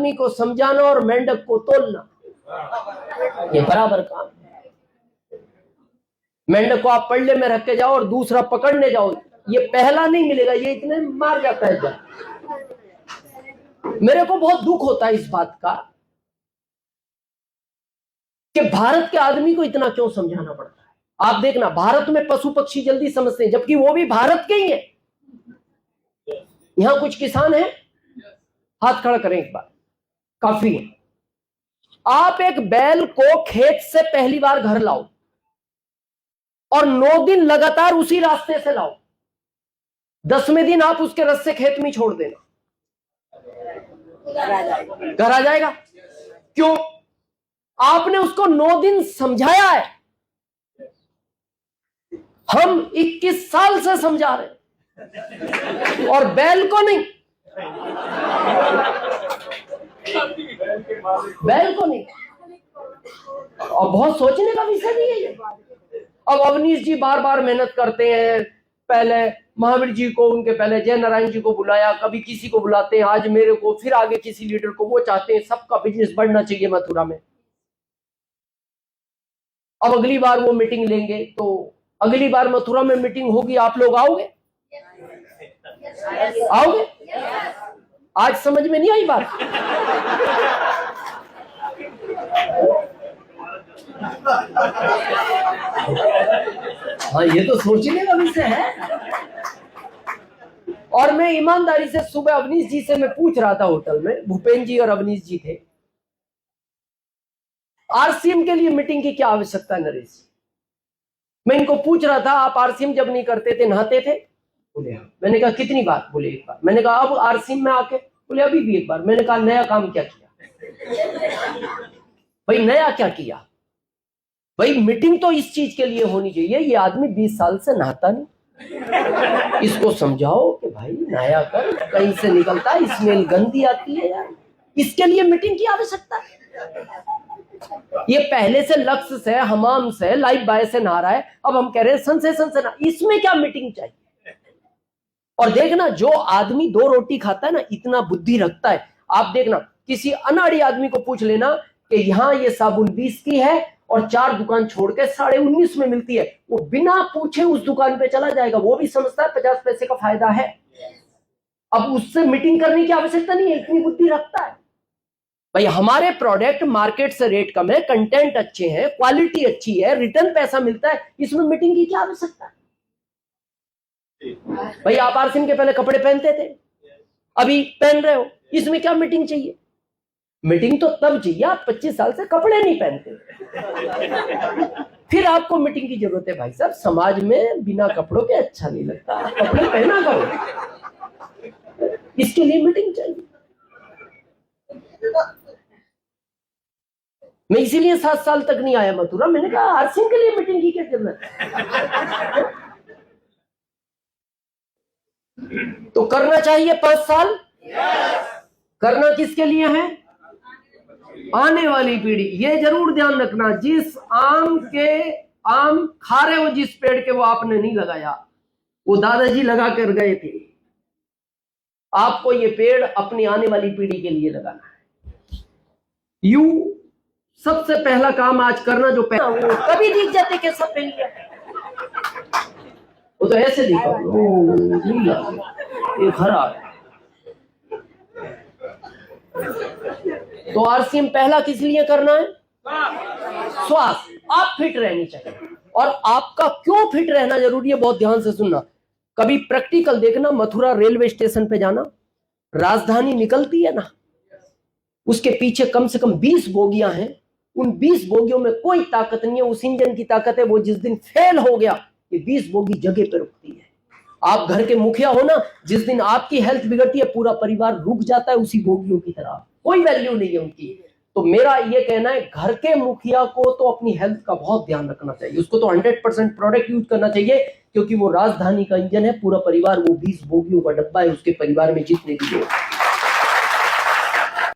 आदमी को समझाना और मेंढक को तोलना, ये बराबर काम है। मेंढक को आप पल्ले में रख के जाओ और दूसरा पकड़ने जाओ, ये पहला नहीं मिलेगा, ये इतने मार जाता है। जब मेरे को बहुत दुख होता है इस बात का कि भारत के आदमी को इतना क्यों समझाना पड़ता है। आप देखना, भारत में पशु पक्षी जल्दी समझते हैं, जबकि वो भी भारत के ही है। यहां कुछ किसान हैं, हाथ खड़ा करें एक बार, काफी है। आप एक बैल को खेत से पहली बार घर लाओ और 9 दिन लगातार उसी रास्ते से लाओ, 10वें दिन आप उसके रस्से खेत में छोड़ देना, घर आ जाएगा। क्यों? आपने उसको 9 दिन समझाया है। हम 21 साल से समझा रहे हैं और बैल को नहीं, बैल को नहीं। और बहुत सोचने का विषय नहीं है ये। अब अवनीश जी बार बार मेहनत करते हैं, पहले महावीर जी को, उनके पहले जय नारायण जी को बुलाया, कभी किसी को बुलाते हैं, आज मेरे को, फिर आगे किसी लीडर को। वो चाहते हैं सबका बिजनेस बढ़ना चाहिए मथुरा में। अब अगली बार वो मीटिंग लेंगे, तो अगली बार मथुरा में मीटिंग होगी, आप लोग आओगे? आओगे? आज समझ में नहीं आई बात? हाँ, ये तो सोचने का विषय है। और मैं ईमानदारी से सुबह अवनीश जी से मैं पूछ रहा था होटल में, भूपेन जी और अवनीश जी थे, आरसीएम के लिए मीटिंग की क्या आवश्यकता है नरेश? मैं इनको पूछ रहा था, आप आरसीएम जब नहीं करते थे नहाते थे? बोले हाँ। मैंने कहा कितनी बार? बोले एक बार। मैंने कहा अब आरसीएम में आके? बोले अभी भी एक बार। मैंने कहा नया काम क्या किया? भाई नया क्या किया? भाई मीटिंग तो इस चीज के लिए होनी चाहिए। ये आदमी 20 साल से नहाता नहीं, इसको समझाओ कि भाई नहाया कर, कहीं से निकलता है, स्मेल गंदी आती है यार, इसके लिए मीटिंग की आवश्यकता है। ये पहले से लक्ष्य से, हमाम से, लाइफ बाय से नहा रहा है, अब हम कह रहे हैं सेंसेशन से नहा, इसमें क्या मीटिंग चाहिए? और देखना, जो आदमी 2 रोटी खाता है ना, इतना बुद्धि रखता है। आप देखना, किसी अनाड़ी आदमी को पूछ लेना कि यहाँ ये साबुन 20 की है और 4 दुकान छोड़ के 19.5 में मिलती है, वो बिना पूछे उस दुकान पे चला जाएगा। वो भी समझता है 50 पैसे का फायदा है। अब उससे मीटिंग करने की आवश्यकता नहीं है, इतनी बुद्धि रखता है। भाई हमारे प्रोडक्ट मार्केट से रेट कम है, कंटेंट अच्छे हैं, क्वालिटी अच्छी है, रिटर्न पैसा मिलता है, इसमें मीटिंग की क्या आवश्यकता है? भाई आप आरसीएम के पहले कपड़े पहनते थे, अभी पहन रहे हो, इसमें क्या मीटिंग चाहिए? मीटिंग तो तब चाहिए आप 25 साल से कपड़े नहीं पहनते, फिर आपको मीटिंग की जरूरत है। भाई साहब, समाज में बिना कपड़ों के अच्छा नहीं लगता, कपड़े पहना करो, इसके लिए मीटिंग चाहिए। मैं इसीलिए 7 साल तक नहीं आया मथुरा। मैंने कहा आरसीएम के लिए मीटिंग की क्या जरूरत है? तो करना चाहिए 5 साल। करना किसके लिए है? आने वाली पीढ़ी। ये जरूर ध्यान रखना, जिस आम खा रहे हो, जिस पेड़ के, वो आपने नहीं लगाया, वो दादाजी लगा कर गए थे। आपको ये पेड़ अपनी आने वाली पीढ़ी के लिए लगाना है। सबसे पहला काम आज करना, जो पहला वो कभी दिख जाते कि सब पहन लिया, वो तो ऐसे दिखा, ये खराब। तो आरसीएम पहला किस लिए करना है? स्वास्थ्य। आप फिट रहनी चाहिए। और आपका क्यों फिट रहना जरूरी है, बहुत ध्यान से सुनना। कभी प्रैक्टिकल देखना, मथुरा रेलवे स्टेशन पे जाना, राजधानी निकलती है ना, उसके पीछे कम से कम 20 बोगियां हैं। उन 20 बोगियों में कोई ताकत नहीं है, उस इंजन की ताकत है। वो जिस दिन फेल हो गया, ये 20 बोगी जगह पे रुकती है। आप घर के मुखिया हो ना, जिस दिन आपकी हेल्थ बिगड़ती है, पूरा परिवार रुक जाता है उसी बोगियों की तरह, कोई वैल्यू नहीं है उनकी। तो मेरा ये कहना है, घर के मुखिया को तो अपनी हेल्थ का बहुत ध्यान रखना चाहिए। उसको तो 100% प्रोडक्ट यूज करना चाहिए, क्योंकि वो राजधानी का इंजन है। पूरा परिवार, वो 20 बोगियों का डब्बा है उसके परिवार में जितने भी लोग।